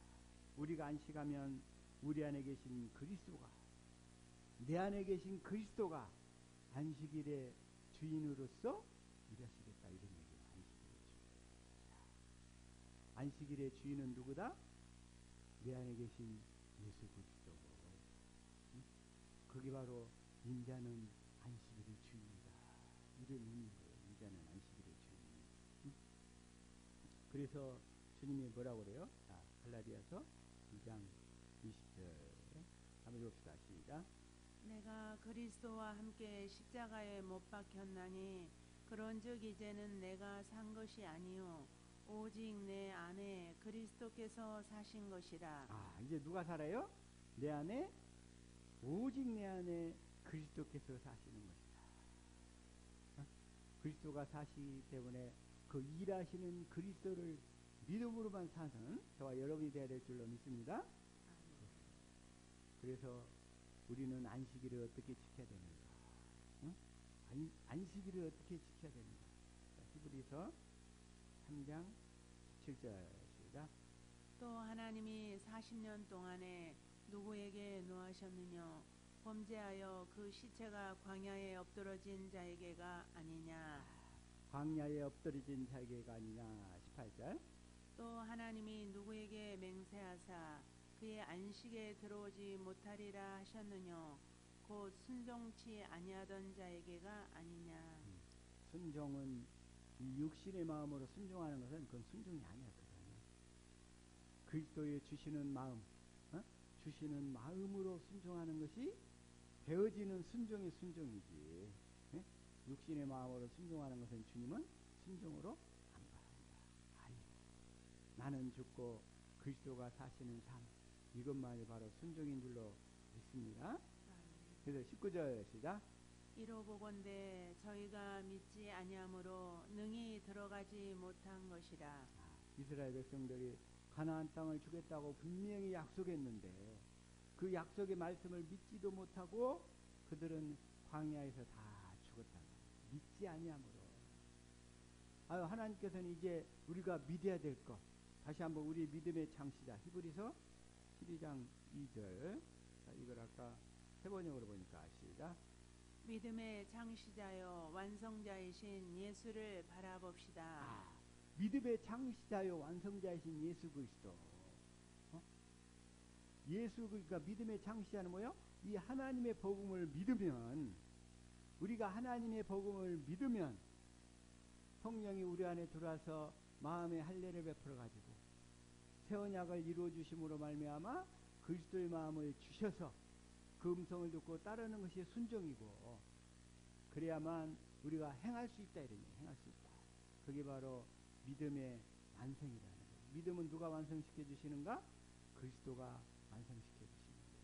우리가 안식하면 우리 안에 계신 그리스도가, 내 안에 계신 그리스도가 안식일의 주인으로서 일하시겠다, 이런 얘기예요. 안식일의 주인은 누구다? 내 안에 계신 예수 그리스도고, 그게 바로 인자는 안식일의 주인이다, 이런 의미인 거예요. 인자는 안식일의 주인. 그래서 주님이 뭐라고 그래요? 갈라디아서 2장 20절 한번 읽읍시다. 시작. 내가 그리스도와 함께 십자가에 못 박혔나니 그런즉 이제는 내가 산 것이 아니요 오직 내 안에 그리스도께서 사신 것이라. 이제 누가 살아요? 내 안에, 오직 내 안에 그리스도께서 사시는 것이다. 그리스도가 사시기 때문에 그 일하시는 그리스도를 믿음으로만 사는 저와 여러분이 되어야 될 줄로 믿습니다. 그래서 우리는 안식일을 어떻게 지켜야 되는가? 안식일을 어떻게 지켜야 되는가? 히브리서 3장 17절 시작. 또 하나님이 40년 동안에 누구에게 노하셨느냐? 범죄하여 그 시체가 광야에 엎드러진 자에게가 아니냐? 광야에 엎드러진 자에게가 아니냐. 18절. 또 하나님이 누구에게 맹세하사 그의 안식에 들어오지 못하리라 하셨느냐? 곧 순종치 아니하던 자에게가 아니냐. 순종은 이 육신의 마음으로 순종하는 것은 그건 순종이 아니야. 그리스도의 주시는 마음, 주시는 마음으로 순종하는 것이 되어지는 순종이 순종이지. 육신의 마음으로 순종하는 것은 주님은 순종으로 안 바랍니다. 나는 죽고 그리스도가 사시는 삶, 이것만이 바로 순종인 줄로 믿습니다. 그래서 19절 시작. 이로 보건대 저희가 믿지 아니함으로 능히 들어가지 못한 것이라. 이스라엘 백성들이 가나안 땅을 주겠다고 분명히 약속했는데 그 약속의 말씀을 믿지도 못하고 그들은 광야에서 다 죽었다. 믿지 아니함으로. 하나님께서는 이제 우리가 믿어야 될 것, 다시 한번 우리 믿음의 창시자 히브리서 12장 2절. 이걸 아까 해번역으로 보니까 시작. 믿음의 창시자여 완성자이신 예수를 바라봅시다. 믿음의 창시자요 완성자이신 예수 그리스도. 예수, 그러니까 믿음의 창시자는 뭐요? 이 하나님의 복음을 믿으면, 우리가 하나님의 복음을 믿으면 성령이 우리 안에 들어와서 마음의 할례를 베풀어 가지고 새 언약을 이루어 주심으로 말미암아 그리스도의 마음을 주셔서 그 음성을 듣고 따르는 것이 순종이고, 그래야만 우리가 행할 수 있다, 이러니 행할 수 있다. 그게 바로 믿음의 완성이라는 거예요. 믿음은 누가 완성시켜 주시는가? 그리스도가 완성시켜 주시는 거예요.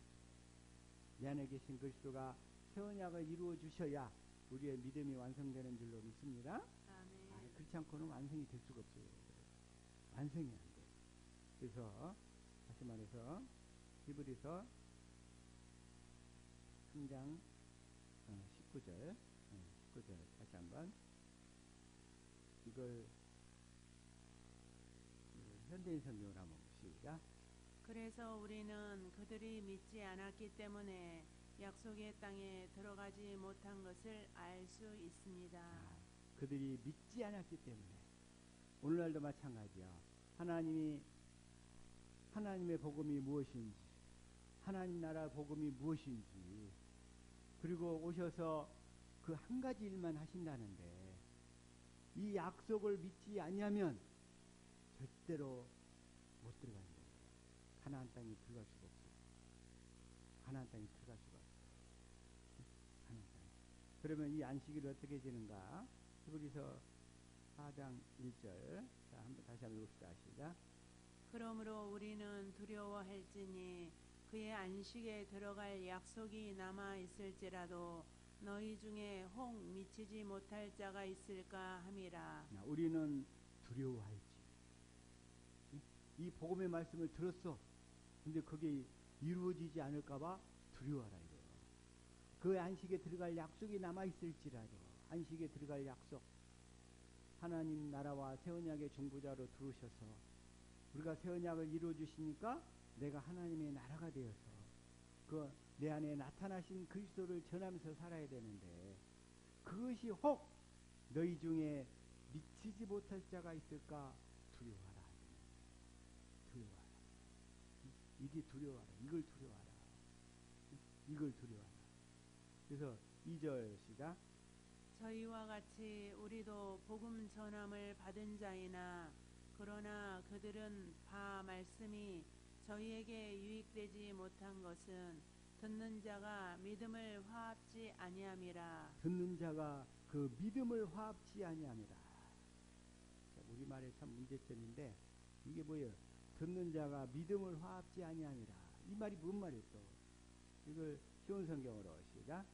내 안에 계신 그리스도가 새 언약을 이루어 주셔야 우리의 믿음이 완성되는 줄로 믿습니다. 아멘. 그렇지 않고는 완성이 될 수가 없어요. 완성이 안 돼요. 그래서 다시 말해서 히브리서 3장 19절 19절 다시 한번 이걸 현대인 성경으로 한번 시작. 그래서 우리는 그들이 믿지 않았기 때문에 약속의 땅에 들어가지 못한 것을 알 수 있습니다. 그들이 믿지 않았기 때문에 오늘날도 마찬가지야. 하나님의 복음이 무엇인지, 하나님 나라 복음이 무엇인지, 그리고 오셔서 그 한 가지 일만 하신다는데 이 약속을 믿지 아니하면 절대로 못 들어가는 거예요. 가나안 땅에 들어갈 수가 없어요. 가나안 땅에 들어갈 수가 없어요. 가나안 땅에. 그러면 이 안식일이 어떻게 되는가? 히브리서 4장 1절. 자, 다시 한번 읽읍시다. 시작. 그러므로 우리는 두려워할지니 그의 안식에 들어갈 약속이 남아 있을지라도 너희 중에 혹 미치지 못할 자가 있을까 함이라. 우리는 두려워할지. 이 복음의 말씀을 들었어. 근데 그게 이루어지지 않을까봐 두려워하라 이거예요. 그 안식에 들어갈 약속이 남아 있을지라도 안식에 들어갈 약속. 하나님 나라와 새 언약의 중보자로 들어오셔서 우리가 새 언약을 이루어 주시니까 내가 하나님의 나라가 되어서 그 내 안에 나타나신 그리스도를 전하면서 살아야 되는데 그것이 혹 너희 중에 미치지 못할 자가 있을까 두려워하라. 두려워하라. 이게 두려워하라. 이걸 두려워하라. 이걸 두려워하라. 그래서 2절 시작. 저희와 같이 우리도 복음 전함을 받은 자이나 그러나 그들은 바 말씀이 저희에게 유익되지 못한 것은 듣는 자가 믿음을 화합지 아니함이라. 듣는 자가 그 믿음을 화합지 아니함이라. 우리말에 참 문제점인데 이게 뭐예요? 듣는 자가 믿음을 화합지 아니함이라. 이 말이 뭔 말이에요 또? 이걸 쉬운 성경으로 시작.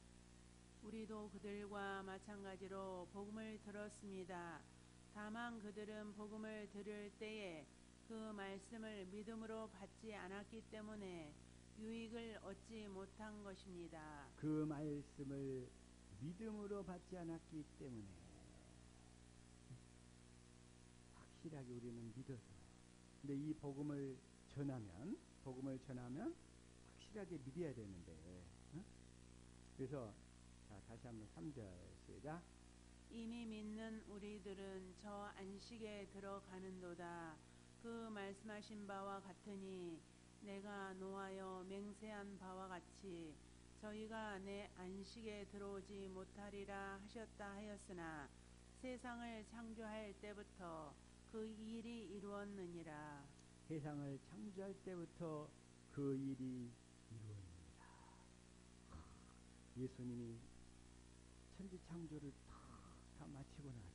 우리도 그들과 마찬가지로 복음을 들었습니다. 다만 그들은 복음을 들을 때에 그 말씀을 믿음으로 받지 않았기 때문에 유익을 얻지 못한 것입니다. 그 말씀을 믿음으로 받지 않았기 때문에 확실하게 우리는 믿어서 근데 이 복음을 전하면 확실하게 믿어야 되는데 그래서 자, 다시 한번 3절 시작. 이미 믿는 우리들은 저 안식에 들어가는도다. 그 말씀하신 바와 같으니 내가 노하여 맹세한 바와 같이 저희가 내 안식에 들어오지 못하리라 하셨다 하였으나 세상을 창조할 때부터 그 일이 이루었느니라. 세상을 창조할 때부터 그 일이 이루어집니다. 예수님이 천지 창조를 다 마치고 나서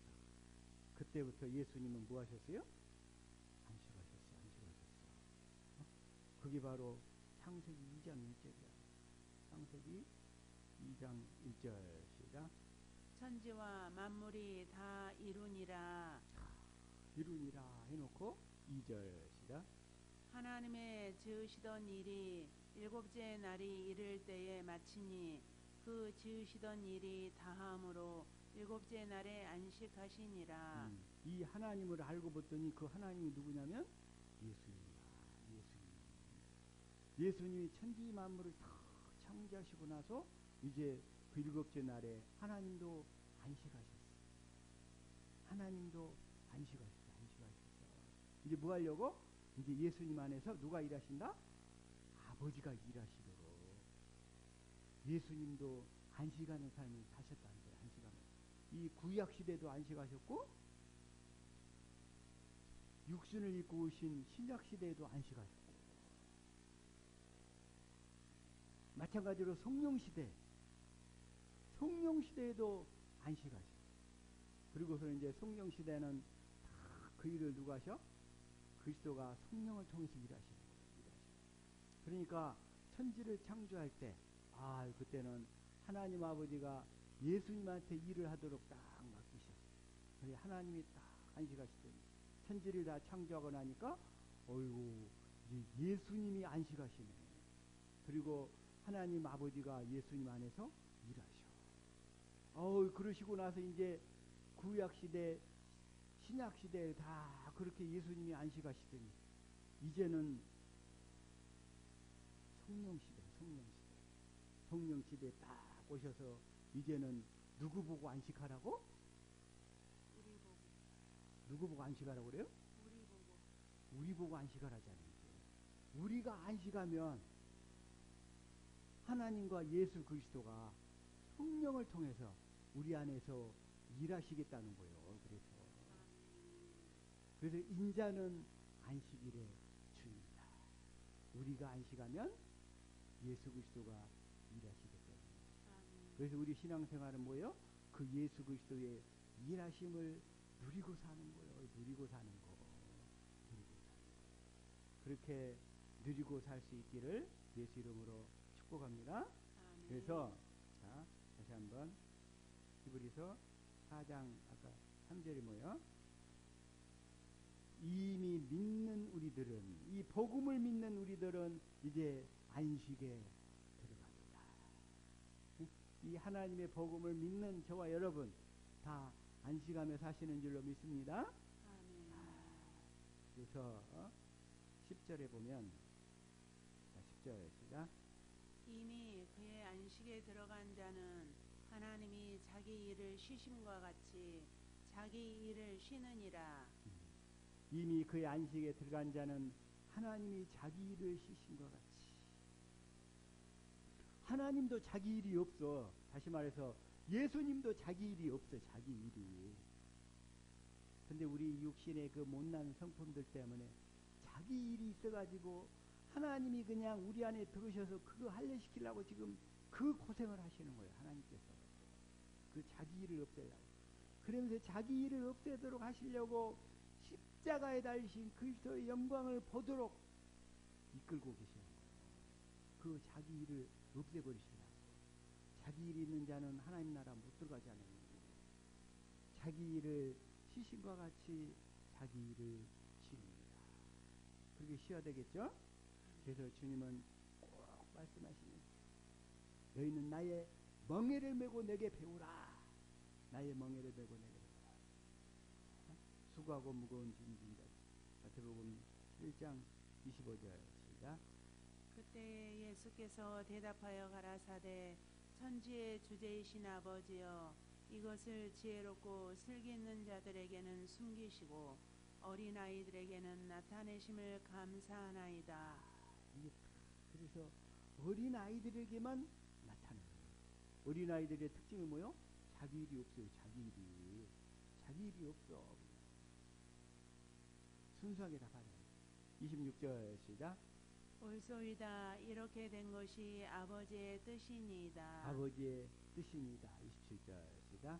그때부터 예수님은 뭐 하셨어요? 안식하셨어요. 그게 바로 창세기 2장 1절이야. 창세기 2장 1절 시작. 천지와 만물이 다 이루니라. 이루니라 해놓고 2절 시작. 하나님의 지으시던 일이 일곱째 날이 이를 때에 마치니 그 지으시던 일이 다함으로 일곱째 날에 안식하시니라. 이 하나님을 알고 봤더니 그 하나님이 누구냐면 예수님이 천지 만물을 다 창조하시고 나서 이제 그 일곱째 날에 하나님도 안식하셨어요. 이제 뭐 하려고? 이제 예수님 안에서 누가 일하신다? 아버지가 일하시도록 예수님도 안식하는 삶을 사셨다는 거예요. 안식하는. 이 구약 시대도 안식하셨고 육신을 입고 오신 신약 시대에도 안식하셨고 마찬가지로 성령 시대에도 안식하셨고 그리고서 이제 성령 시대는 다 그 일을 누가 하셔? 그리스도가 성령을 통해서 일하시는 거예요. 그러니까 천지를 창조할 때 그때는 하나님 아버지가 예수님한테 일을 하도록 딱 맡기셨어요. 그래 하나님이 딱 안식하시더니 천지를 다 창조하고 나니까 어이구 이제 예수님이 안식하시네. 그리고 하나님 아버지가 예수님 안에서 일하셔. 그러시고 나서 이제 구약 시대, 신약 시대에 다 그렇게 예수님이 안식하시더니 이제는 성령 시대, 성령 시대에 딱 오셔서 이제는 누구 보고 안식하라고? 우리 보고. 누구 보고 안식하라고 그래요? 우리 보고. 우리 보고 안식하라잖아요. 우리가 안식하면 하나님과 예수 그리스도가 성령을 통해서 우리 안에서 일하시겠다는 거예요. 그래서 인자는 안식일의 주입니다. 우리가 안식하면 예수 그리스도가 일하시기 때문에. 그래서 우리 신앙생활은 뭐예요? 그 예수 그리스도의 일하심을 누리고 사는 거예요. 누리고 사는 거. 그렇게 누리고 살 수 있기를 예수 이름으로 축복합니다. 그래서 자, 다시 한번 히브리서 4장 아까 3절이 뭐예요? 이미 믿는 우리들은, 이 복음을 믿는 우리들은 이제 안식에 들어갑니다. 이 하나님의 복음을 믿는 저와 여러분 다 안식하며 사시는 줄로 믿습니다. 그래서 10절에 보면 10절 시작. 이미 그의 안식에 들어간 자는 하나님이 자기 일을 쉬심과 같이 자기 일을 쉬느니라. 이미 그의 안식에 들어간 자는 하나님이 자기 일을 쉬신 것 같이. 하나님도 자기 일이 없어. 다시 말해서 예수님도 자기 일이 없어. 자기 일이. 근데 우리 육신의 그 못난 성품들 때문에 자기 일이 있어가지고 하나님이 그냥 우리 안에 들으셔서 그거 할례시키려고 지금 그 고생을 하시는 거예요. 하나님께서. 그 자기 일을 없애려고. 그러면서 자기 일을 없애도록 하시려고 십자가에 달리신 그리스도의 영광을 보도록 이끌고 계시는 거예요. 그 자기 일을 없애버리시려고. 자기 일 있는 자는 하나님 나라 못 들어가지 않는 거예요. 자기 일을 쉬신과 같이 자기 일을 쉬입니다. 그렇게 쉬어야 되겠죠? 그래서 주님은 꼭 말씀하시는, 너희는 나의 멍에를 메고 내게 배우라. 나의 멍에를 메고 내게 배우라. 수고하고 무거운 짐진다. 마태복음 1장 25절 시작. 그때 예수께서 대답하여 가라사대, 천지의 주제이신 아버지여, 이것을 지혜롭고 슬기 있는 자들에게는 숨기시고 어린아이들에게는 나타내심을 감사하나이다. 그래서 어린아이들에게만 나타내는 거예요. 어린아이들의 특징이 뭐요? 자기 일이 없어요. 자기 일이 없어. 순수하게 답하는 거예요. 26절 시작. 옳소이다. 이렇게 된 것이 아버지의 뜻이니이다. 아버지의 뜻입니다. 27절 시작.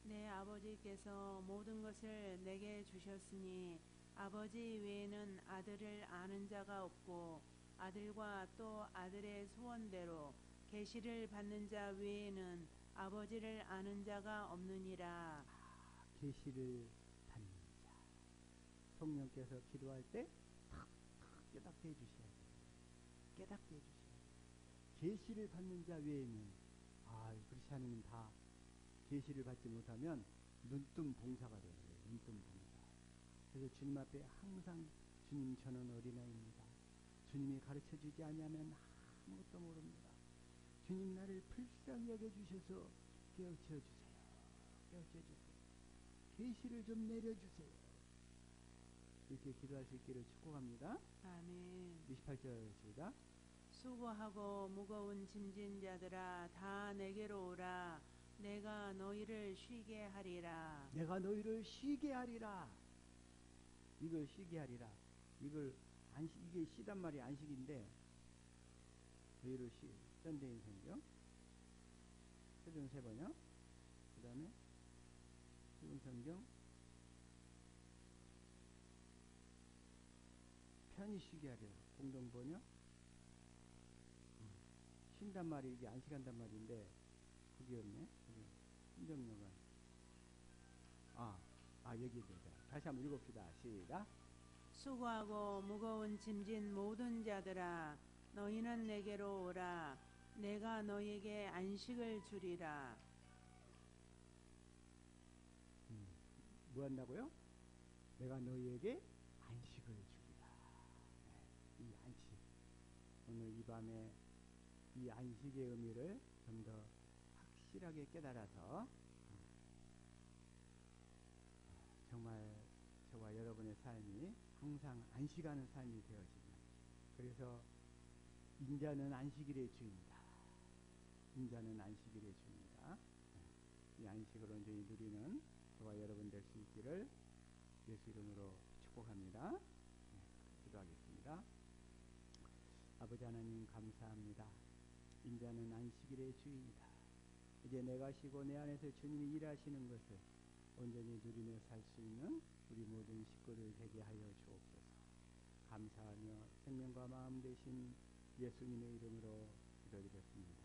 내 아버지께서 모든 것을 내게 주셨으니 아버지 외에는 아들을 아는 자가 없고 아들과 또 아들의 소원대로 계시를 받는 자 외에는 아버지를 아는 자가 없느니라. 계시를 받는 자. 성령께서 기도할 때 탁탁 깨닫게 해주셔야 돼요. 깨닫게 해주셔야 돼요. 계시를 받는 자 외에는 그렇지 않으면 다 계시를 받지 못하면 눈뜬 봉사가 되는 거예요. 눈뜬 봉사. 그래서 주님 앞에 항상 주님 저는 어린아이입니다. 주님이 가르쳐주지 아니하면 아무것도 모릅니다. 주님 나를 불쌍히 여겨주셔서 깨우쳐주세요. 깨우쳐주세요. 계시를 좀 내려주세요. 이렇게 기도할 수 있기를 축복합니다. 아멘. 28절 시작. 수고하고 무거운 짐진 자들아 다 내게로 오라. 내가 너희를 쉬게 하리라. 내가 너희를 쉬게 하리라. 이걸 쉬게 하리라. 이게 쉬단 말이 안식인데, 너희를 쉬. 썬데인 성경. 표준 세 번역. 그 다음에 표준 성경. 편히 쉬게 하리라. 공동 번역. 쉰단 말이 이게 안식한단 말인데, 그게 없네. 신정역은. 여기 있다. 다시 한번 읽읍시다. 시작. 수고하고 무거운 짐진 모든 자들아 너희는 내게로 오라. 내가 너희에게 안식을 주리라. 뭐 한다고요? 내가 너희에게 안식을 주리라. 네, 이 안식. 오늘 이 밤에 이 안식의 의미를 좀 더 확실하게 깨달아서 정말 저와 여러분의 삶이 항상 안식하는 삶이 되어지면, 그래서 인자는 안식일의 주입니다. 인자는 안식일의 주입니다. 이 안식을 온전히 누리는 저와 여러분 될 수 있기를 예수 이름으로 축복합니다. 기도하겠습니다. 아버지 하나님 감사합니다. 인자는 안식일의 주입니다. 이제 내가 쉬고 내 안에서 주님이 일하시는 것을 온전히 누리며 살 수 있는 우리 모든 식구들 되게 하여 주옵소서. 감사하며 생명과 마음 되신 예수님의 이름으로 기도드렸습니다.